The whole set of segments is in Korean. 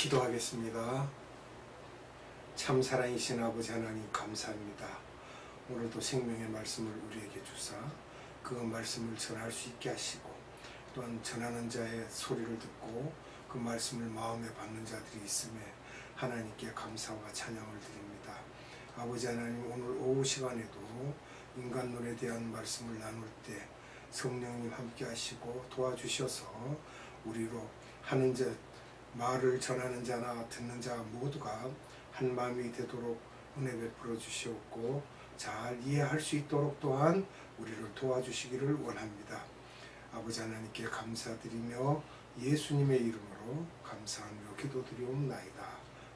기도하겠습니다. 참 살아계신 아버지 하나님 감사합니다. 오늘도 생명의 말씀을 우리에게 주사 그 말씀을 전할 수 있게 하시고 또한 전하는 자의 소리를 듣고 그 말씀을 마음에 받는 자들이 있음에 하나님께 감사와 찬양을 드립니다. 아버지 하나님, 오늘 오후 시간에도 인간론에 대한 말씀을 나눌 때 성령님 함께 하시고 도와주셔서 우리로 하는 자, 말을 전하는 자나 듣는 자 모두가 한 마음이 되도록 은혜 베풀어 주시옵고 잘 이해할 수 있도록 또한 우리를 도와주시기를 원합니다. 아버지 하나님께 감사드리며 예수님의 이름으로 감사하며 기도드리옵나이다.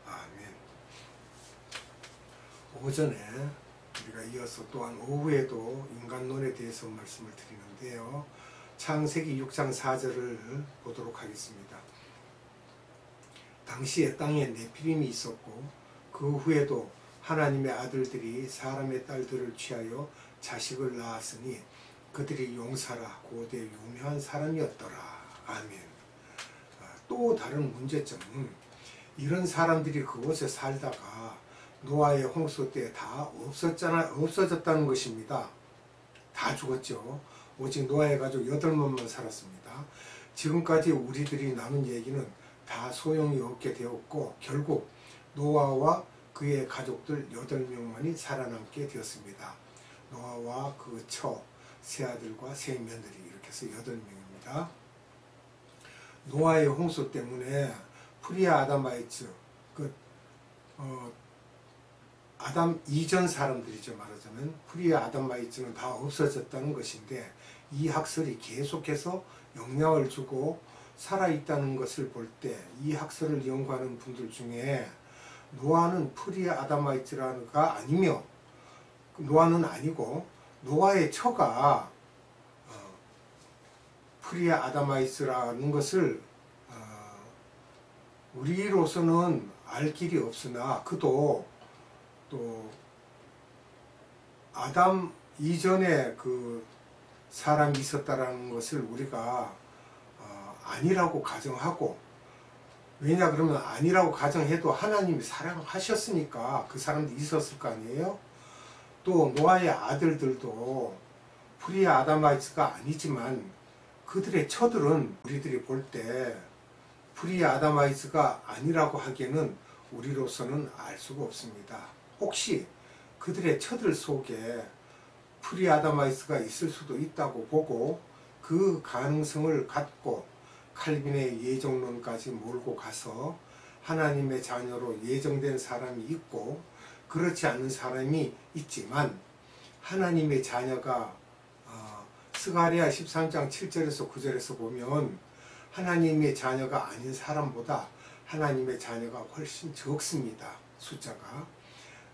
아멘. 오전에 우리가 이어서 또한 오후에도 인간론에 대해서 말씀을 드리는데요. 창세기 6장 4절을 보도록 하겠습니다. 당시에 땅에 네피림이 있었고 그 후에도 하나님의 아들들이 사람의 딸들을 취하여 자식을 낳았으니 그들이 용사라 고대 유명한 사람이었더라. 아멘. 또 다른 문제점은 이런 사람들이 그곳에 살다가 노아의 홍수 때 다 없어졌다는 것입니다. 다 죽었죠. 오직 노아의 가족 8명만 살았습니다. 지금까지 우리들이 나눈 얘기는 다 소용이 없게 되었고 결국 노아와 그의 가족들 8명만이 살아남게 되었습니다. 노아와 그 처, 세 아들과 세 며느리 이렇게 해서 8명입니다. 노아의 홍수 때문에 프리아 아담아이츠, 아담 이전 사람들이죠. 말하자면 프리아 아담아이츠는 다 없어졌다는 것인데 이 학설이 계속해서 영향을 주고 살아있다는 것을 볼 때 이 학설을 연구하는 분들 중에 노아는 프리아 아담아이츠라가 아니며 노아는 아니고 노아의 처가 프리아 아담아이츠라는 것을 우리로서는 알 길이 없으나 그도 또 아담 이전에 그 사람이 있었다라는 것을 우리가 아니라고 가정하고, 왜냐 그러면 아니라고 가정해도 하나님이 사랑하셨으니까 그 사람들이 있었을 거 아니에요. 또 노아의 아들들도 프리아 아담아이츠가 아니지만 그들의 처들은 우리들이 볼 때 프리아 아담아이츠가 아니라고 하기에는 우리로서는 알 수가 없습니다. 혹시 그들의 처들 속에 프리아 아담아이츠가 있을 수도 있다고 보고 그 가능성을 갖고 칼빈의 예정론까지 몰고 가서 하나님의 자녀로 예정된 사람이 있고 그렇지 않은 사람이 있지만 하나님의 자녀가 스가랴 13장 7절에서 9절에서 보면 하나님의 자녀가 아닌 사람보다 하나님의 자녀가 훨씬 적습니다. 숫자가.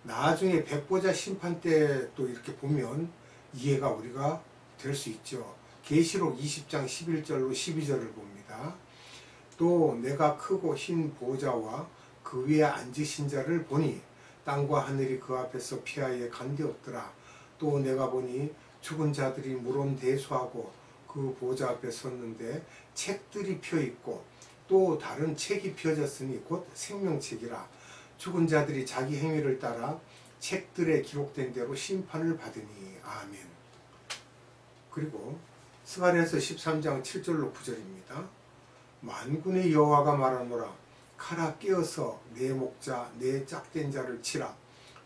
나중에 백보자 심판 때 또 이렇게 보면 이해가 우리가 될 수 있죠. 계시록 20장 11절로 12절을 봅니다. 또 내가 크고 흰 보좌와 그 위에 앉으신 자를 보니 땅과 하늘이 그 앞에서 피하여 간되었더라. 또 내가 보니 죽은 자들이 물온대수하고 그 보좌 앞에 섰는데 책들이 펴있고 또 다른 책이 펴졌으니 곧 생명책이라. 죽은 자들이 자기 행위를 따라 책들에 기록된 대로 심판을 받으니. 아멘. 그리고 스가랴서 13장 7절로 9절입니다. 만군의 여호와가 말하노라. 칼아 깨어서 내 목자 내 짝된 자를 치라.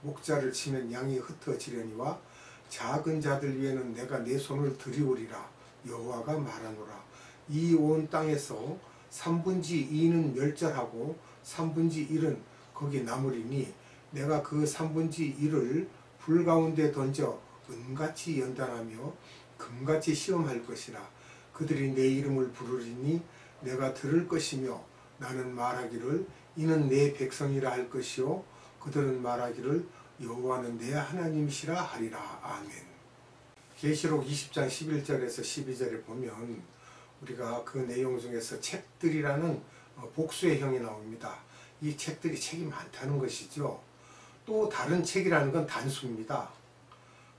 목자를 치면 양이 흩어지려니와 작은 자들 위에는 내가 내 손을 들이오리라. 여호와가 말하노라. 이 온 땅에서 3분의 2는 멸절하고 3분의 1은 거기 남으리니 내가 그 3분의 1을 불 가운데 던져 은같이 연단하며 금같이 시험할 것이라. 그들이 내 이름을 부르리니 내가 들을 것이며 나는 말하기를 이는 내 백성이라 할 것이요 그들은 말하기를 여호와는 내 하나님이시라 하리라. 아멘. 계시록 20장 11절에서 12절에 보면 우리가 그 내용 중에서 책들이라는 복수의 형이 나옵니다. 이 책들이 책이 많다는 것이죠. 또 다른 책이라는 건 단수입니다.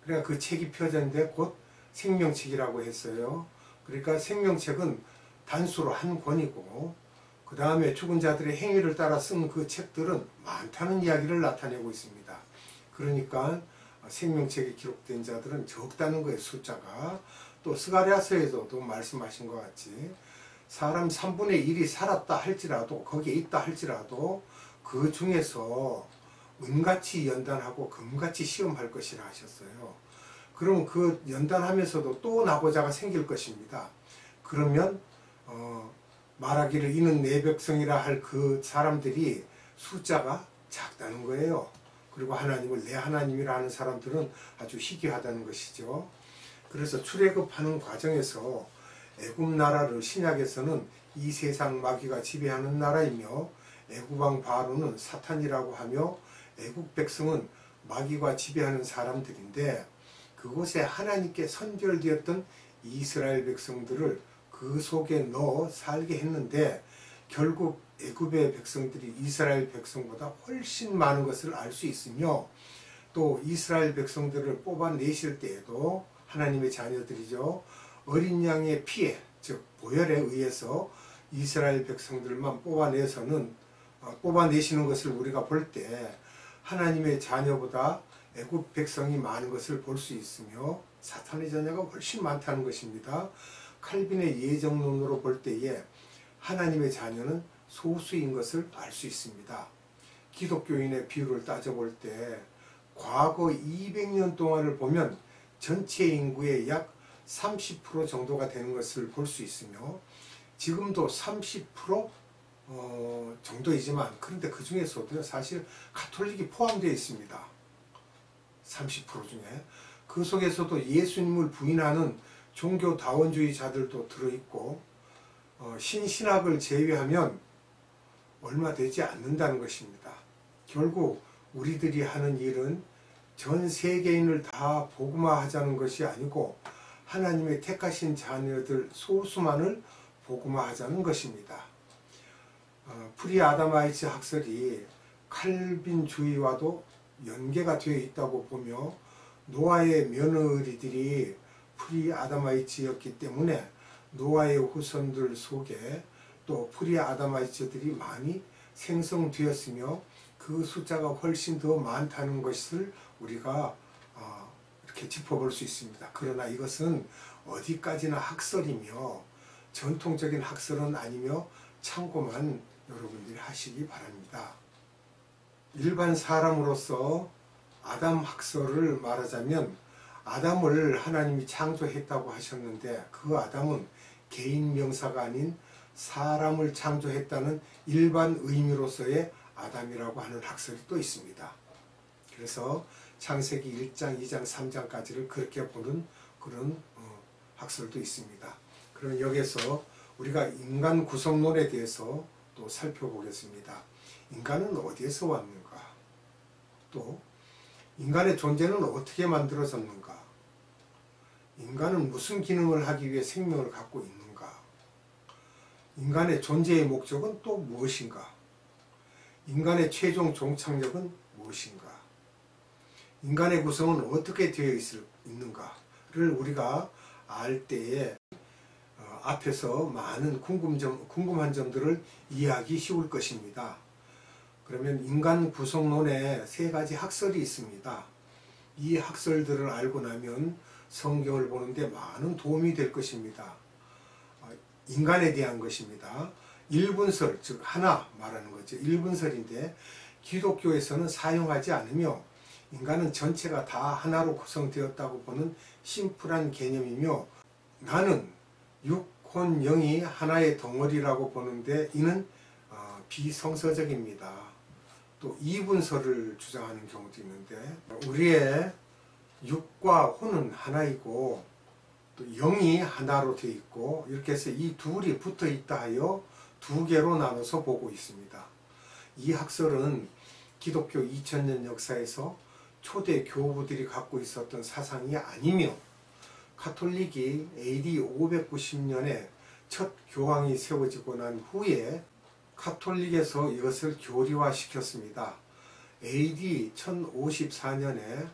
그러니까 그 책이 펴졌는데 곧 생명책이라고 했어요. 그러니까 생명책은 단수로 한 권이고 그 그 다음에 죽은 자들의 행위를 따라 쓴 그 책들은 많다는 이야기를 나타내고 있습니다. 그러니까 생명책에 기록된 자들은 적다는 거예요, 숫자가. 또 스가랴서에서도 말씀하신 것 같이 사람 3분의 1이 살았다 할지라도, 거기에 있다 할지라도 그 중에서 은같이 연단하고 금같이 시험할 것이라 하셨어요. 그럼 그 연단하면서도 또 나고자가 생길 것입니다. 그러면 말하기를 이는 내 백성이라 할 그 사람들이 숫자가 작다는 거예요. 그리고 하나님을 내 하나님이라 하는 사람들은 아주 희귀하다는 것이죠. 그래서 출애굽하는 과정에서 애굽 나라를 신약에서는 이 세상 마귀가 지배하는 나라이며 애굽왕 바로는 사탄이라고 하며 애굽 백성은 마귀가 지배하는 사람들인데 그곳에 하나님께 선별되었던 이스라엘 백성들을 그 속에 넣어 살게 했는데 결국 애굽의 백성들이 이스라엘 백성보다 훨씬 많은 것을 알 수 있으며 또 이스라엘 백성들을 뽑아내실 때에도 하나님의 자녀들이죠. 어린 양의 피에 즉 보혈에 의해서 이스라엘 백성들만 뽑아내시는 것을 우리가 볼 때 하나님의 자녀보다 애굽 백성이 많은 것을 볼 수 있으며 사탄의 자녀가 훨씬 많다는 것입니다. 칼빈의 예정론으로 볼 때에 하나님의 자녀는 소수인 것을 알 수 있습니다. 기독교인의 비율을 따져볼 때 과거 200년 동안을 보면 전체 인구의 약 30% 정도가 되는 것을 볼 수 있으며 지금도 30% 정도이지만 그런데 그 중에서도 사실 가톨릭이 포함되어 있습니다. 30% 중에 그 속에서도 예수님을 부인하는 종교다원주의자들도 들어있고 신신학을 제외하면 얼마 되지 않는다는 것입니다. 결국 우리들이 하는 일은 전 세계인을 다 복음화하자는 것이 아니고 하나님의 택하신 자녀들 소수만을 복음화하자는 것입니다. 프리아다마이츠 학설이 칼빈주의와도 연계가 되어 있다고 보며 노아의 며느리들이 프리아다마이츠였기 때문에 노아의 후손들 속에 또 프리아다마이츠들이 많이 생성되었으며 그 숫자가 훨씬 더 많다는 것을 우리가 이렇게 짚어볼 수 있습니다. 그러나 이것은 어디까지나 학설이며 전통적인 학설은 아니며 참고만 여러분들이 하시기 바랍니다. 일반 사람으로서 아담 학설을 말하자면 아담을 하나님이 창조했다고 하셨는데 그 아담은 개인 명사가 아닌 사람을 창조했다는 일반 의미로서의 아담이라고 하는 학설이 또 있습니다. 그래서 창세기 1장, 2장, 3장까지를 그렇게 보는 그런 학설도 있습니다. 그럼 여기서 우리가 인간 구성론에 대해서 또 살펴보겠습니다. 인간은 어디에서 왔는가? 또 인간의 존재는 어떻게 만들어졌는가? 인간은 무슨 기능을 하기 위해 생명을 갖고 있는가? 인간의 존재의 목적은 또 무엇인가? 인간의 최종 종착역은 무엇인가? 인간의 구성은 어떻게 되어 있는가를 우리가 알 때에 앞에서 많은 궁금한 점들을 이해하기 쉬울 것입니다. 그러면 인간 구성론에 3가지 학설이 있습니다. 이 학설들을 알고 나면 성경을 보는데 많은 도움이 될 것입니다. 인간에 대한 것입니다. 일분설, 즉 하나 말하는 거죠. 일분설인데 기독교에서는 사용하지 않으며 인간은 전체가 다 하나로 구성되었다고 보는 심플한 개념이며 나는 육혼 영이 하나의 덩어리라고 보는데 이는 비성서적입니다. 또 이분설을 주장하는 경우도 있는데 우리의 육과 혼은 하나이고 또 영이 하나로 되어 있고 이렇게 해서 이 둘이 붙어 있다 하여 2개로 나눠서 보고 있습니다. 이 학설은 기독교 2000년 역사에서 초대 교부들이 갖고 있었던 사상이 아니며 가톨릭이 AD 590년에 첫 교황이 세워지고 난 후에 가톨릭에서 이것을 교리화시켰습니다. AD 1054년에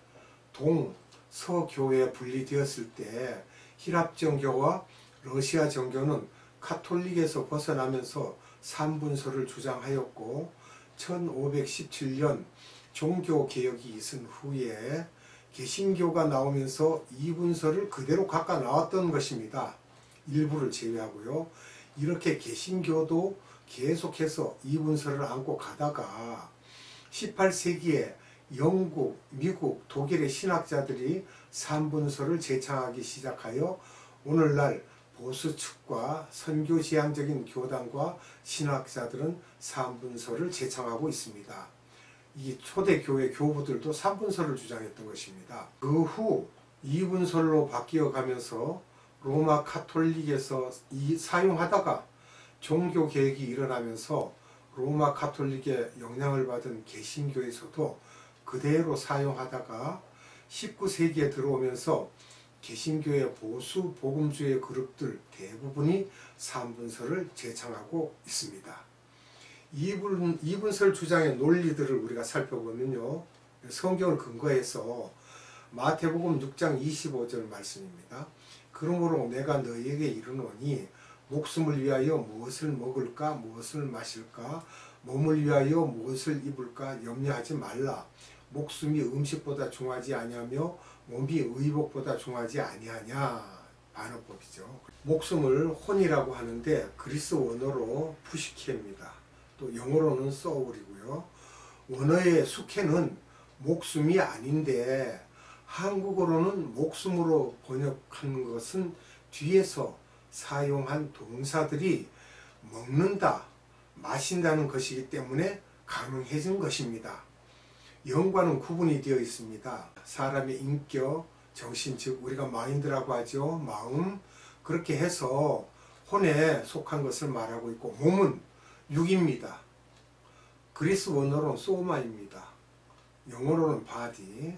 동서교회 분리되었을 때 히랍 정교와 러시아 정교는 카톨릭에서 벗어나면서 삼분서를 주장하였고 1517년 종교개혁이 있은 후에 개신교가 나오면서 이분서를 그대로 갖다 나왔던 것입니다. 일부를 제외하고요. 이렇게 개신교도 계속해서 이분서를 안고 가다가 18세기에 영국, 미국, 독일의 신학자들이 삼분서를 제창하기 시작하여 오늘날 보수 측과 선교지향적인 교단과 신학자들은 삼분서를 제창하고 있습니다. 이 초대교회 교부들도 삼분서를 주장했던 것입니다. 그 후 이분서로 바뀌어 가면서 로마 카톨릭에서 사용하다가 종교개혁이 일어나면서 로마 카톨릭의 영향을 받은 개신교에서도 그대로 사용하다가 19세기에 들어오면서 개신교의 보수 복음주의 그룹들 대부분이 삼분서를 제창하고 있습니다. 이분설 주장의 논리들을 우리가 살펴보면요. 성경을 근거해서 마태복음 6장 25절 말씀입니다. 그러므로 내가 너희에게 이르노니 목숨을 위하여 무엇을 먹을까 무엇을 마실까 몸을 위하여 무엇을 입을까 염려하지 말라. 목숨이 음식보다 중하지 아니하며 몸이 의복보다 중하지 아니하냐. 반어법이죠. 목숨을 혼이라고 하는데 그리스 원어로 푸시케입니다. 또 영어로는 soul이고요. 원어의 숙해는 목숨이 아닌데 한국어로는 목숨으로 번역한 것은 뒤에서 사용한 동사들이 먹는다, 마신다는 것이기 때문에 가능해진 것입니다. 영과는 구분이 되어 있습니다. 사람의 인격, 정신, 즉 우리가 마인드라고 하죠. 마음, 그렇게 해서 혼에 속한 것을 말하고 있고 몸은 육입니다. 그리스 원어로는 소마입니다. 영어로는 바디.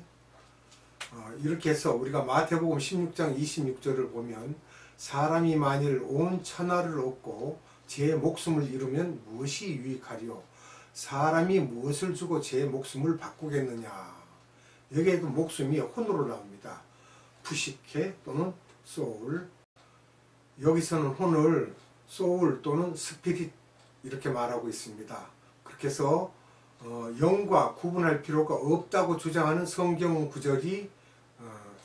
이렇게 해서 우리가 마태복음 16장 26절을 보면 사람이 만일 온 천하를 얻고 제 목숨을 잃으면 무엇이 유익하리요? 사람이 무엇을 주고 제 목숨을 바꾸겠느냐? 여기에도 목숨이 혼으로 나옵니다. 푸시케 또는 소울. 여기서는 혼을 소울 또는 스피릿 이렇게 말하고 있습니다. 그렇게 해서 영과 구분할 필요가 없다고 주장하는 성경 구절이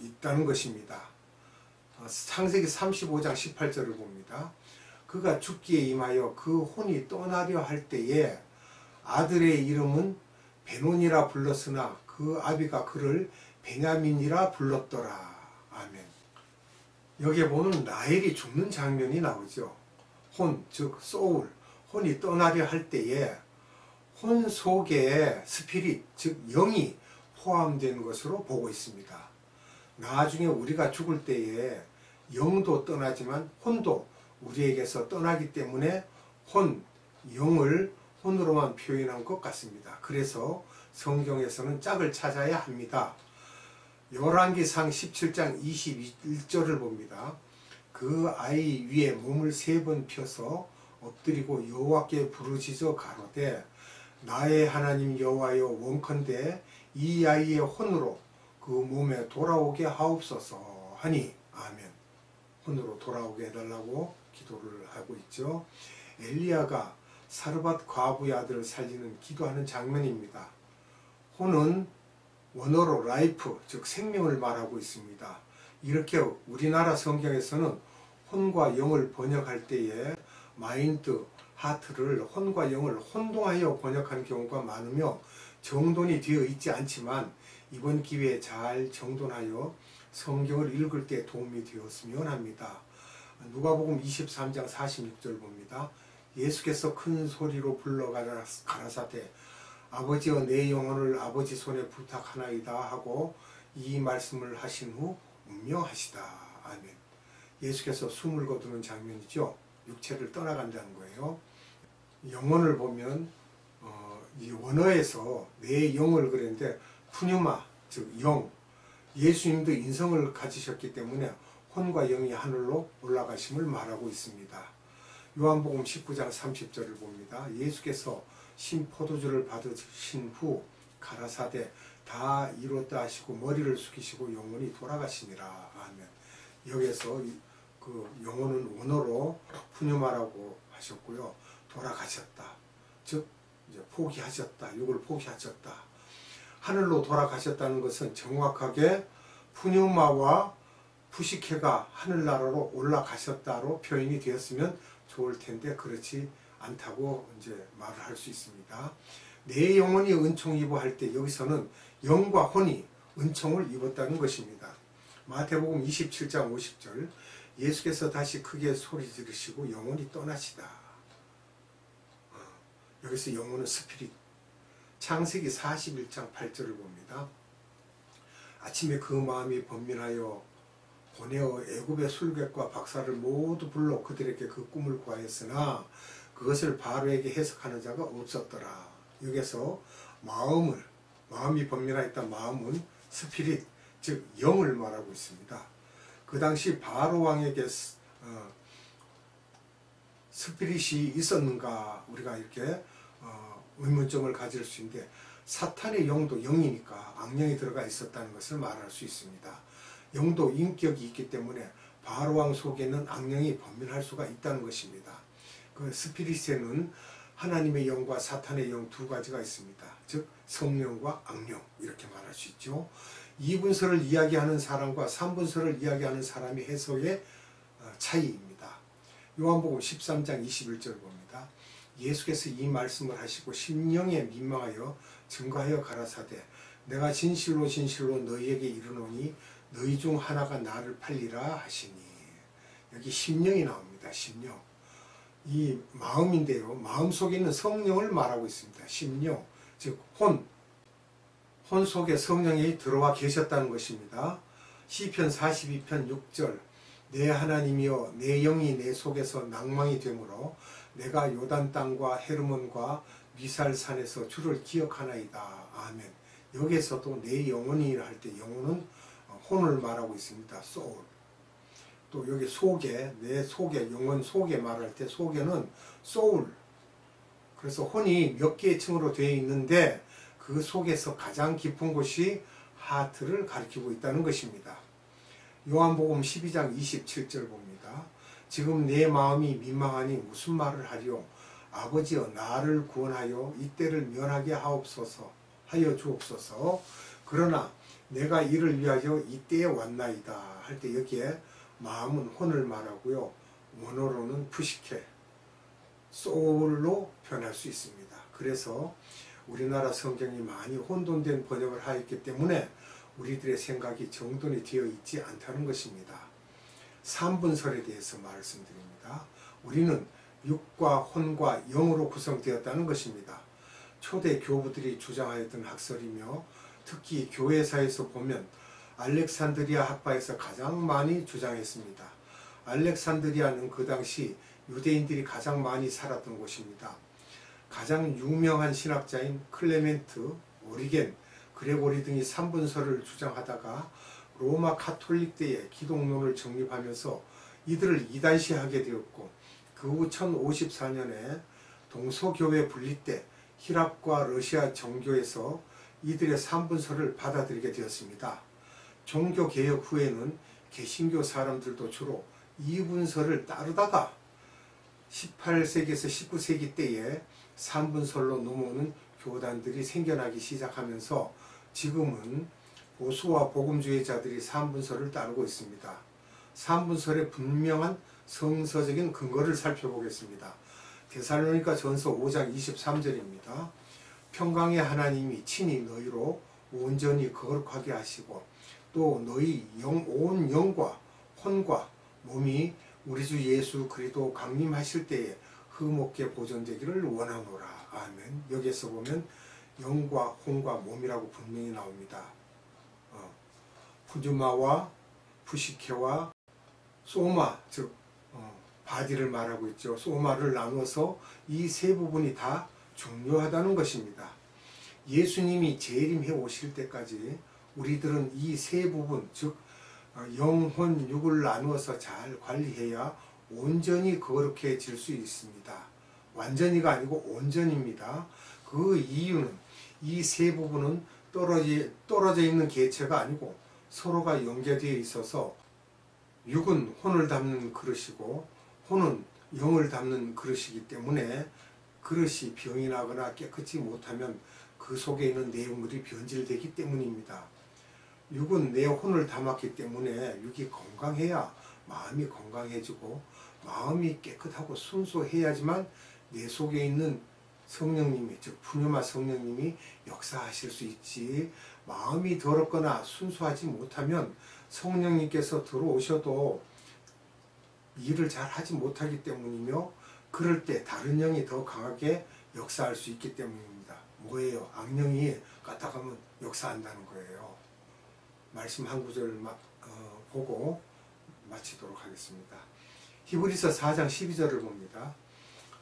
있다는 것입니다. 창세기 35장 18절을 봅니다. 그가 죽기에 임하여 그 혼이 떠나려 할 때에 아들의 이름은 베논이라 불렀으나 그 아비가 그를 베냐민이라 불렀더라. 아멘. 여기에 보면 라헬이 죽는 장면이 나오죠. 혼, 즉 소울, 혼이 떠나려 할 때에 혼 속에 스피릿, 즉 영이 포함된 것으로 보고 있습니다. 나중에 우리가 죽을 때에 영도 떠나지만 혼도 우리에게서 떠나기 때문에 혼, 영을 혼으로만 표현한 것 같습니다. 그래서 성경에서는 짝을 찾아야 합니다. 열왕기상 17장 21절을 봅니다. 그 아이 위에 몸을 3번 펴서 엎드리고 여호와께 부르짖어 가로되 나의 하나님 여호와여 원컨대 이 아이의 혼으로 그 몸에 돌아오게 하옵소서 하니 아멘. 혼으로 돌아오게 해달라고 기도를 하고 있죠. 엘리야가 사르밧 과부의 아들을 살리는 기도하는 장면입니다. 혼은 원어로 라이프, 즉 생명을 말하고 있습니다. 이렇게 우리나라 성경에서는 혼과 영을 번역할 때에 마인드, 하트를 혼과 영을 혼동하여 번역하는 경우가 많으며 정돈이 되어 있지 않지만 이번 기회에 잘 정돈하여 성경을 읽을 때 도움이 되었으면 합니다. 누가복음 23장 46절 봅니다. 예수께서 큰 소리로 불러 가라사대 아버지여 내 영혼을 아버지 손에 부탁하나이다 하고 이 말씀을 하신 후 운명하시다. 아멘. 예수께서 숨을 거두는 장면이죠. 육체를 떠나간다는 거예요. 영혼을 보면 이 원어에서 내 영을 그랬는데 푸뉴마, 즉 영, 예수님도 인성을 가지셨기 때문에 혼과 영이 하늘로 올라가심을 말하고 있습니다. 요한복음 19장 30절을 봅니다. 예수께서 신포도주를 받으신 후 가라사대 다 이뤘다 하시고 머리를 숙이시고 영혼이 돌아가시니라. 아멘. 여기에서 그 그 영혼은 원어로 푸뉴마라고 하셨고요. 돌아가셨다. 즉 이제 포기하셨다. 육을 포기하셨다. 하늘로 돌아가셨다는 것은 정확하게 푸뉴마와 푸시케가 하늘나라로 올라가셨다로 표현이 되었으면 좋을 텐데 그렇지 않다고 이제 말을 할 수 있습니다. 내 영혼이 은총 입어 할 때 여기서는 영과 혼이 은총을 입었다는 것입니다. 마태복음 27장 50절 예수께서 다시 크게 소리 지르시고 영혼이 떠나시다. 여기서 영혼은 스피릿. 창세기 41장 8절을 봅니다. 아침에 그 마음이 번민하여 보내어 애굽의 술객과 박사를 모두 불러 그들에게 그 꿈을 구하였으나 그것을 바로에게 해석하는 자가 없었더라. 여기서 마음이 번민하였던 마음은 스피릿, 즉 영을 말하고 있습니다. 그 당시 바로 왕에게 스피릿이 있었는가 우리가 이렇게 의문점을 가질 수 있는데 사탄의 영도 영이니까 악령이 들어가 있었다는 것을 말할 수 있습니다. 영도 인격이 있기 때문에 바로왕 속에는 악령이 범민할 수가 있다는 것입니다. 그 스피릿에는 하나님의 영과 사탄의 영 두 가지가 있습니다. 즉 성령과 악령 이렇게 말할 수 있죠. 2분설을 이야기하는 사람과 3분설을 이야기하는 사람의 해석의 차이입니다. 요한복음 13장 21절 봅니다. 예수께서 이 말씀을 하시고 심령에 민망하여 증거하여 가라사대 내가 진실로 진실로 너희에게 이르노니 너희 중 하나가 나를 팔리라 하시니. 여기 심령이 나옵니다. 심령. 이 마음인데요. 마음속에 있는 성령을 말하고 있습니다. 심령, 즉 혼 속에 성령이 들어와 계셨다는 것입니다. 시편 42편 6절 내 하나님이여 내 영이 내 속에서 낭망이 되므로 내가 요단 땅과 헤르몬과 미살산에서 주를 기억하나이다. 아멘. 여기에서도 내 영혼이 할 때 영혼은 혼을 말하고 있습니다. soul. 또 여기 속에, 내 속에, 영혼 속에 말할 때 속에는 soul. 그래서 혼이 몇 개의 층으로 되어 있는데 그 속에서 가장 깊은 곳이 하트를 가리키고 있다는 것입니다. 요한복음 12장 27절 봅니다. 지금 내 마음이 민망하니 무슨 말을 하리요? 아버지여 나를 구원하여 이때를 면하게 하여 주옵소서. 그러나 내가 이를 위하여 이때에 왔나이다 할 때 여기에 마음은 혼을 말하고요. 원어로는 푸시케, 소울로 변할 수 있습니다. 그래서 우리나라 성경이 많이 혼돈된 번역을 하였기 때문에 우리들의 생각이 정돈이 되어 있지 않다는 것입니다. 3분설에 대해서 말씀드립니다. 우리는 육과 혼과 영으로 구성되었다는 것입니다. 초대 교부들이 주장하였던 학설이며 특히 교회사에서 보면 알렉산드리아 학파에서 가장 많이 주장했습니다. 알렉산드리아는 그 당시 유대인들이 가장 많이 살았던 곳입니다. 가장 유명한 신학자인 클레멘트, 오리겐, 그레고리 등이 3분설을 주장하다가 로마 카톨릭 때에 기독론을 정립하면서 이들을 이단시하게 되었고 그 후 1054년에 동서교회 분리 때 히랍과 러시아 정교에서 이들의 3분설을 받아들이게 되었습니다. 종교개혁 후에는 개신교 사람들도 주로 2분설을 따르다가 18세기에서 19세기 때에 3분설로 넘어오는 교단들이 생겨나기 시작하면서 지금은 보수와 복음주의자들이 3분설을 따르고 있습니다. 3분설의 분명한 성서적인 근거를 살펴보겠습니다. 데살로니가 전서 5장 23절입니다. 평강의 하나님이 친히 너희로 온전히 거룩하게 하시고 또 너희 온 영과 혼과 몸이 우리 주 예수 그리스도 강림하실 때에 흠없게 보존되기를 원하노라. 아멘. 여기에서 보면 영과 혼과 몸이라고 분명히 나옵니다. 푸주마와 푸시케와 소마, 즉 바디를 말하고 있죠. 소마를 나눠서 이 세 부분이 다 중요하다는 것입니다. 예수님이 재림해 오실 때까지 우리들은 이 세 부분, 즉 영혼, 육을 나누어서 잘 관리해야 온전히 거룩해질 수 있습니다. 완전히가 아니고 온전입니다. 그 이유는 이 세 부분은 떨어져 있는 개체가 아니고 서로가 연계되어 있어서 육은 혼을 담는 그릇이고 혼은 영을 담는 그릇이기 때문에 그릇이 병이 나거나 깨끗이 못하면 그 속에 있는 내용물이 변질되기 때문입니다. 육은 내 혼을 담았기 때문에 육이 건강해야 마음이 건강해지고 마음이 깨끗하고 순수해야지만 내 속에 있는 성령님이, 즉 푸뉴마 성령님이 역사하실 수 있지, 마음이 더럽거나 순수하지 못하면 성령님께서 들어오셔도 일을 잘 하지 못하기 때문이며, 그럴 때 다른 영이 더 강하게 역사할 수 있기 때문입니다. 뭐예요? 악령이 까딱하면 역사한다는 거예요. 말씀 한 구절 보고 마치도록 하겠습니다. 히브리서 4장 12절을 봅니다.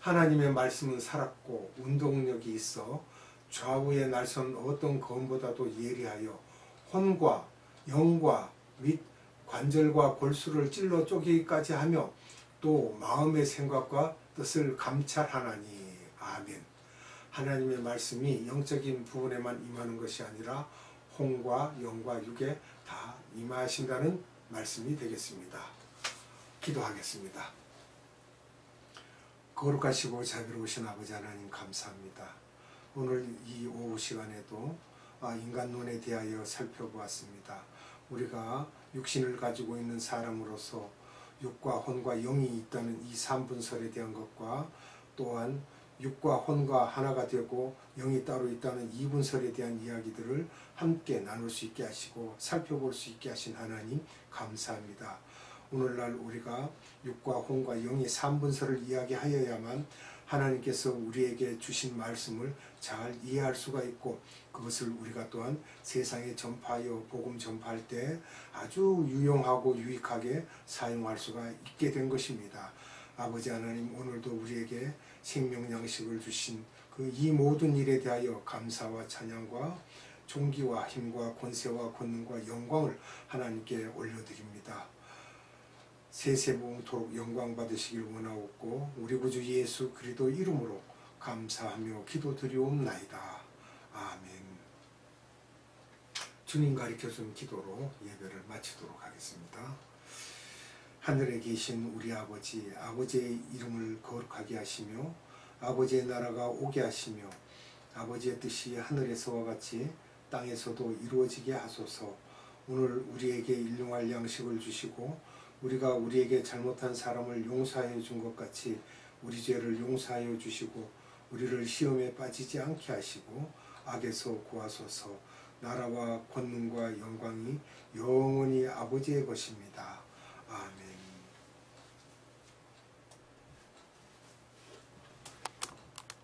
하나님의 말씀은 살았고 운동력이 있어 좌우의 날선 어떤 검보다도 예리하여 혼과 영과 및 관절과 골수를 찔러 쪼개기까지 하며 또 마음의 생각과 뜻을 감찰하나니. 아멘. 하나님의 말씀이 영적인 부분에만 임하는 것이 아니라 혼과 영과 육에 다 임하신다는 말씀이 되겠습니다. 기도하겠습니다. 거룩하시고 자비로우신 아버지 하나님, 감사합니다. 오늘 이 오후 시간에도 인간 논에 대하여 살펴보았습니다. 우리가 육신을 가지고 있는 사람으로서 육과 혼과 영이 있다는 이 삼분설에 대한 것과, 또한 육과 혼과 하나가 되고 영이 따로 있다는 이분설에 대한 이야기들을 함께 나눌 수 있게 하시고 살펴볼 수 있게 하신 하나님, 감사합니다. 오늘날 우리가 육과 혼과 영의 삼분설을 이야기하여야만 하나님께서 우리에게 주신 말씀을 잘 이해할 수가 있고, 그것을 우리가 또한 세상에 전파하여 복음 전파할 때 아주 유용하고 유익하게 사용할 수가 있게 된 것입니다. 아버지 하나님, 오늘도 우리에게 생명 양식을 주신 그 이 모든 일에 대하여 감사와 찬양과 존귀와 힘과 권세와 권능과 영광을 하나님께 올려드립니다. 세세무토록 영광 받으시길 원하옵고 우리 구주 예수 그리스도 이름으로 감사하며 기도드리옵나이다. 아멘. 주님 가르쳐준 기도로 예배를 마치도록 하겠습니다. 하늘에 계신 우리 아버지, 아버지의 이름을 거룩하게 하시며 아버지의 나라가 오게 하시며 아버지의 뜻이 하늘에서와 같이 땅에서도 이루어지게 하소서. 오늘 우리에게 일용할 양식을 주시고 우리가 우리에게 잘못한 사람을 용서하여 준 것 같이 우리 죄를 용서하여 주시고 우리를 시험에 빠지지 않게 하시고 악에서 구하소서. 나라와 권능과 영광이 영원히 아버지의 것입니다. 아멘.